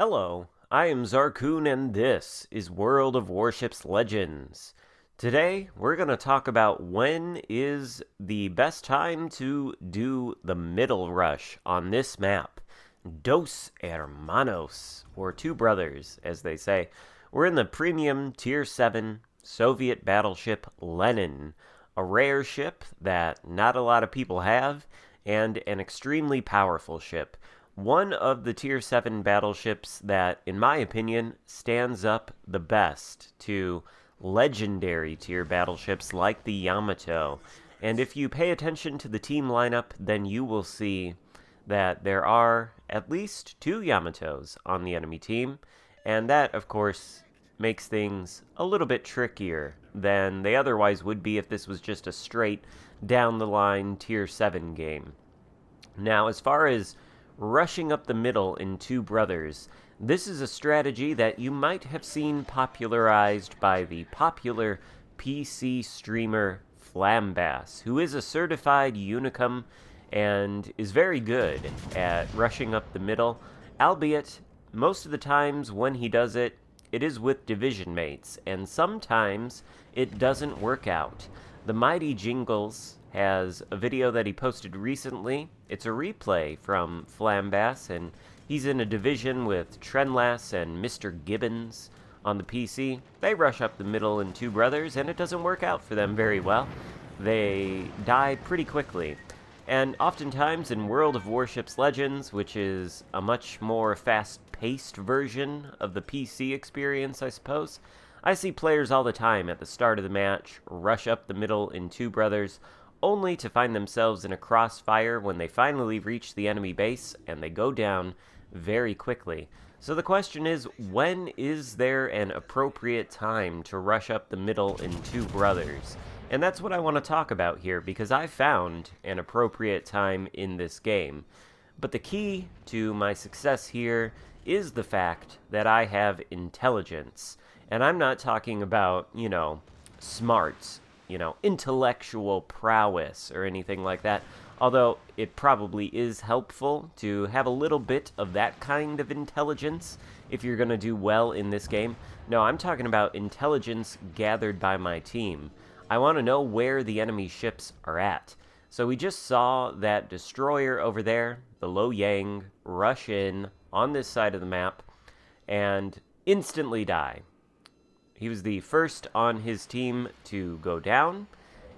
Hello, I am Xarkun and this is World of Warships Legends. Today, we're going to talk about when is the best time to do the middle rush on this map. Dos Hermanos, or Two Brothers, as they say. We're in the premium Tier 7 Soviet battleship Lenin, a rare ship that not a lot of people have, and an extremely powerful ship. One of the Tier 7 battleships that, in my opinion, stands up the best to legendary tier battleships like the Yamato. And if you pay attention to the team lineup, then you will see that there are at least two Yamatos on the enemy team, and that, of course, makes things a little bit trickier than they otherwise would be if this was just a straight down-the-line Tier 7 game. Now, as far as rushing up the middle in Two Brothers, this is a strategy that you might have seen popularized by the popular PC streamer Flambass, who is a certified Unicum and is very good at rushing up the middle, albeit most of the times when he does it, it is with division mates, and sometimes it doesn't work out. The Mighty Jingles has a video that he posted recently. It's a replay from Flambass, and he's in a division with Trenlass and Mr. Gibbons on the PC. They rush up the middle in Two Brothers, and it doesn't work out for them very well. They die pretty quickly. And oftentimes in World of Warships Legends, which is a much more fast-paced version of the PC experience, I suppose, I see players all the time at the start of the match rush up the middle in Two Brothers, only to find themselves in a crossfire when they finally reach the enemy base, and they go down very quickly. So the question is, when is there an appropriate time to rush up the middle in Two Brothers? And that's what I want to talk about here, because I found an appropriate time in this game. But the key to my success here is the fact that I have intelligence. And I'm not talking about, smarts, intellectual prowess or anything like that. Although it probably is helpful to have a little bit of that kind of intelligence if you're going to do well in this game. No, I'm talking about intelligence gathered by my team. I want to know where the enemy ships are at. So we just saw that destroyer over there, the Lo Yang, rush in on this side of the map and instantly die. He was the first on his team to go down,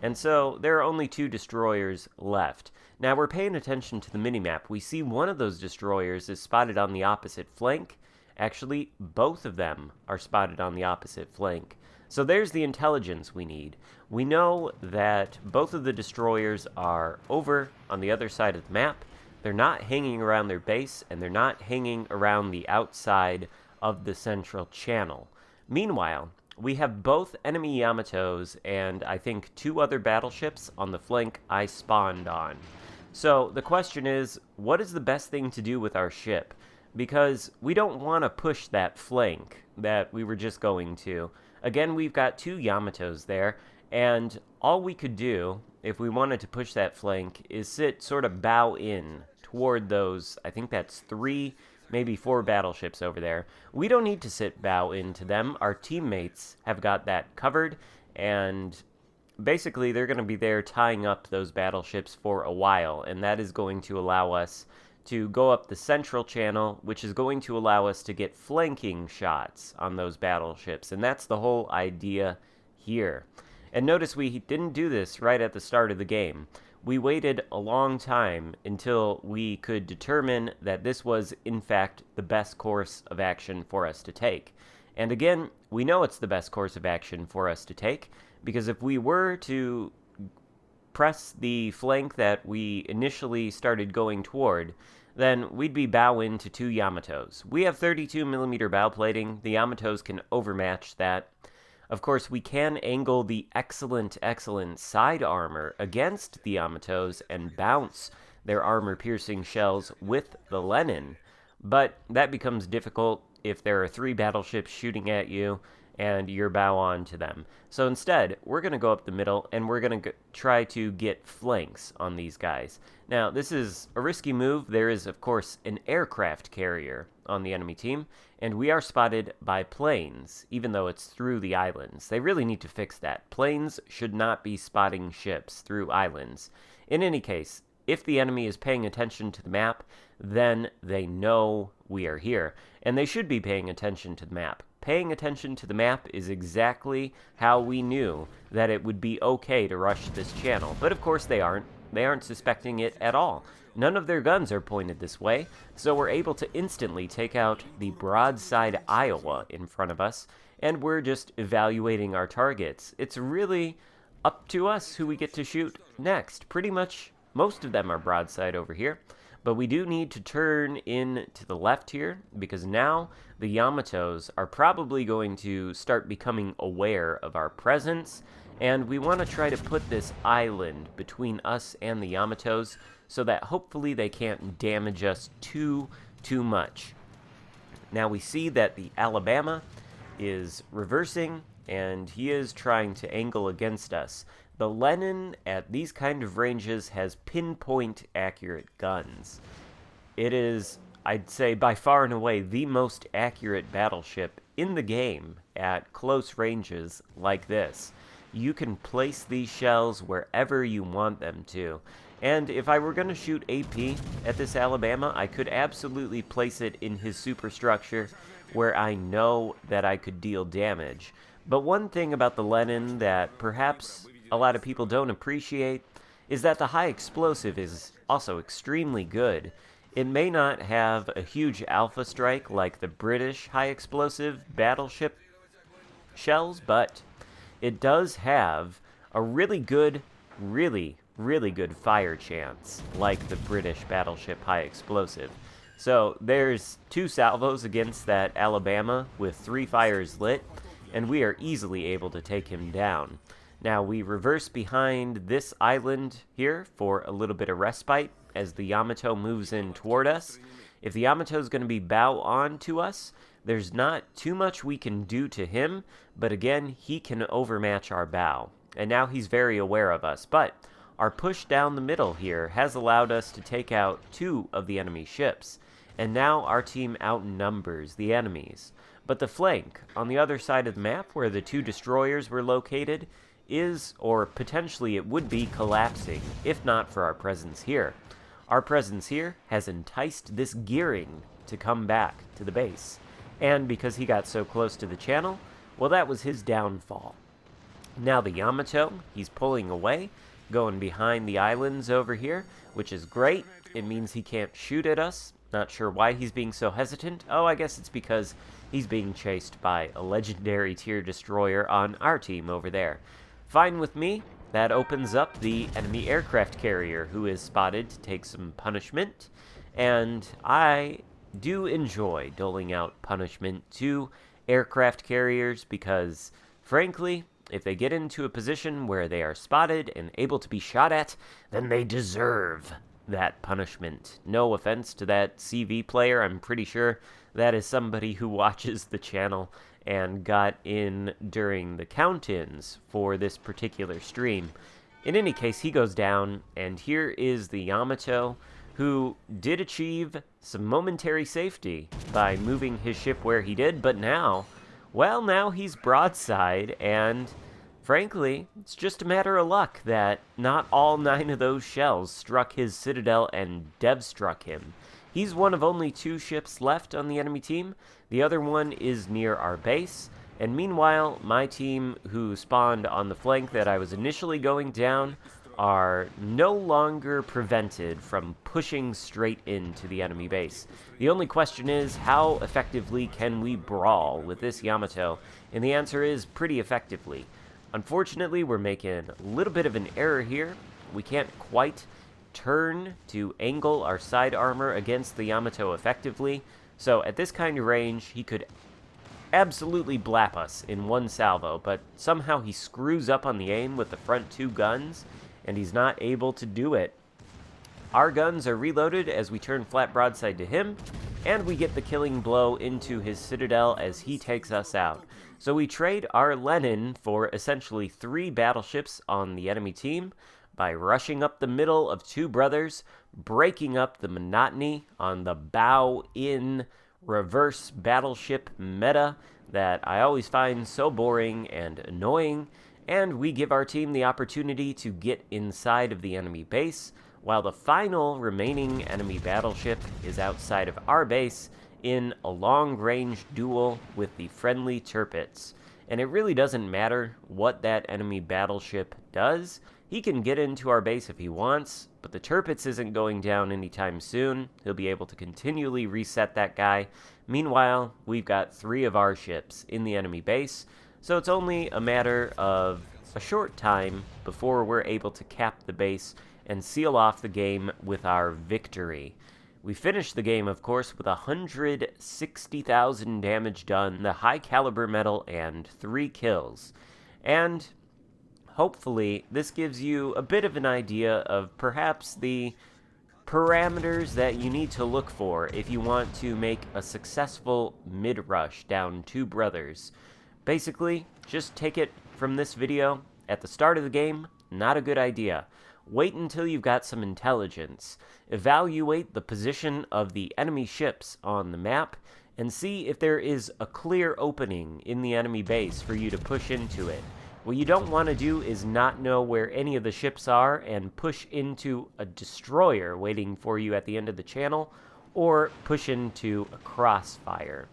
and so there are only two destroyers left. Now we're paying attention to the minimap. We see one of those destroyers is spotted on the opposite flank. Actually, both of them are spotted on the opposite flank. So there's the intelligence we need. We know that both of the destroyers are over on the other side of the map. They're not hanging around their base, and they're not hanging around the outside of the central channel. Meanwhile, we have both enemy Yamatos and I think two other battleships on the flank I spawned on. So the question is, what is the best thing to do with our ship? Because we don't want to push that flank that we were just going to. Again, we've got two Yamatos there, and all we could do, if we wanted to push that flank, is sit sort of bow in toward those, I think that's three, maybe four battleships over there. We don't need to sit bow into them. Our teammates have got that covered, and basically they're going to be there tying up those battleships for a while, and that is going to allow us to go up the central channel, which is going to allow us to get flanking shots on those battleships, and that's the whole idea here. And notice we didn't do this right at the start of the game. We waited a long time until we could determine that this was, in fact, the best course of action for us to take. And again, we know it's the best course of action for us to take, because if we were to press the flank that we initially started going toward, then we'd be bow into two Yamatos. We have 32mm bow plating. The Yamatos can overmatch that. Of course, we can angle the excellent side armor against the Yamatos and bounce their armor-piercing shells with the Lenin. but that becomes difficult if there are 3 battleships shooting at you and you're bow on to them. So instead, we're going to go up the middle and we're going to try to get flanks on these guys. Now, this is a risky move. There is, of course, an aircraft carrier on the enemy team, and we are spotted by planes, even though it's through the islands. They really need to fix that. Planes should not be spotting ships through islands. In any case, if the enemy is paying attention to the map, then they know we are here, and they should be paying attention to the map. Paying attention to the map is exactly how we knew that it would be okay to rush this channel, but of course they aren't. They aren't suspecting it at all. None of their guns are pointed this way, so we're able to instantly take out the broadside Iowa in front of us, and we're just evaluating our targets. It's really up to us who we get to shoot next. Pretty much most of them are broadside over here, but we do need to turn in to the left here, because now the Yamatos are probably going to start becoming aware of our presence, and we want to try to put this island between us and the Yamatos so that hopefully they can't damage us too much. Now we see that the Alabama is reversing, and he is trying to angle against us. The Lenin at these kind of ranges has pinpoint accurate guns. It is, I'd say, by far and away the most accurate battleship in the game at close ranges like this. You can place these shells wherever you want them to. And if I were going to shoot AP at this Alabama, I could absolutely place it in his superstructure where I know that I could deal damage. But one thing about the Lenin that perhaps a lot of people don't appreciate is that the high explosive is also extremely good. It may not have a huge alpha strike like the British high explosive battleship shells, but it does have a really good fire chance like the British battleship high explosive. So there's 2 salvos against that Alabama with 3 fires lit, and we are easily able to take him down. Now we reverse behind this island here for a little bit of respite as the Yamato moves in toward us. If the Yamato is going to be bow on to us, there's not too much we can do to him, but again, he can overmatch our bow. And now he's very aware of us, but our push down the middle here has allowed us to take out 2 of the enemy ships, and now our team outnumbers the enemies. But the flank on the other side of the map where the 2 destroyers were located is, or potentially it would be, collapsing, if not for our presence here. Our presence here has enticed this gearing to come back to the base. And because he got so close to the channel, well, that was his downfall. Now the Yamato, he's pulling away, going behind the islands over here, which is great. It means he can't shoot at us. Not sure why he's being so hesitant. Oh, I guess it's because he's being chased by a legendary tier destroyer on our team over there. Fine with me. That opens up the enemy aircraft carrier, who is spotted to take some punishment. And I do enjoy doling out punishment to aircraft carriers because, frankly, if they get into a position where they are spotted and able to be shot at, then they deserve that punishment. No offense to that CV player. I'm pretty sure that is somebody who watches the channel and got in during the count-ins for this particular stream. In any case, he goes down, and here is the Yamato, who did achieve some momentary safety by moving his ship where he did, but now, well, now he's broadside, and frankly, it's just a matter of luck that not all 9 of those shells struck his citadel and dev-struck him. He's one of only 2 ships left on the enemy team. The other one is near our base. And meanwhile, my team, who spawned on the flank that I was initially going down, are no longer prevented from pushing straight into the enemy base. The only question is, how effectively can we brawl with this Yamato? And the answer is pretty effectively. Unfortunately, we're making a little bit of an error here. We can't quite turn to angle our side armor against the Yamato effectively. So at this kind of range, he could absolutely blap us in one salvo, but somehow he screws up on the aim with the front 2 guns, and he's not able to do it. Our guns are reloaded as we turn flat broadside to him, and we get the killing blow into his citadel as he takes us out. So we trade our Lenin for essentially 3 battleships on the enemy team by rushing up the middle of 2 brothers, breaking up the monotony on the bow-in reverse battleship meta that I always find so boring and annoying, and we give our team the opportunity to get inside of the enemy base, while the final remaining enemy battleship is outside of our base in a long-range duel with the friendly Tirpitz. And it really doesn't matter what that enemy battleship does. He can get into our base if he wants, but the Tirpitz isn't going down anytime soon. He'll be able to continually reset that guy. Meanwhile, we've got 3 of our ships in the enemy base, so it's only a matter of a short time before we're able to cap the base and seal off the game with our victory. We finished the game, of course, with 160,000 damage done, the high caliber medal, and 3 kills. And hopefully this gives you a bit of an idea of perhaps the parameters that you need to look for if you want to make a successful mid-rush down 2 brothers. Basically, just take it from this video. At the start of the game, not a good idea. Wait until you've got some intelligence. Evaluate the position of the enemy ships on the map and see if there is a clear opening in the enemy base for you to push into it. What you don't want to do is not know where any of the ships are and push into a destroyer waiting for you at the end of the channel, or push into a crossfire.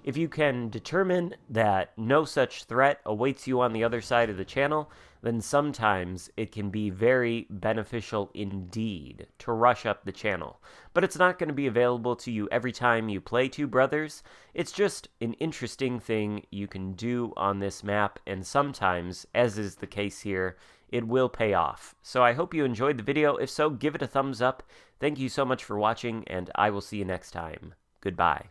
If you can determine that no such threat awaits you on the other side of the channel, then sometimes it can be very beneficial indeed to rush up the channel. But it's not going to be available to you every time you play 2 brothers. It's just an interesting thing you can do on this map, and sometimes, as is the case here, it will pay off. So I hope you enjoyed the video. If so, give it a thumbs up. Thank you so much for watching, and I will see you next time. Goodbye.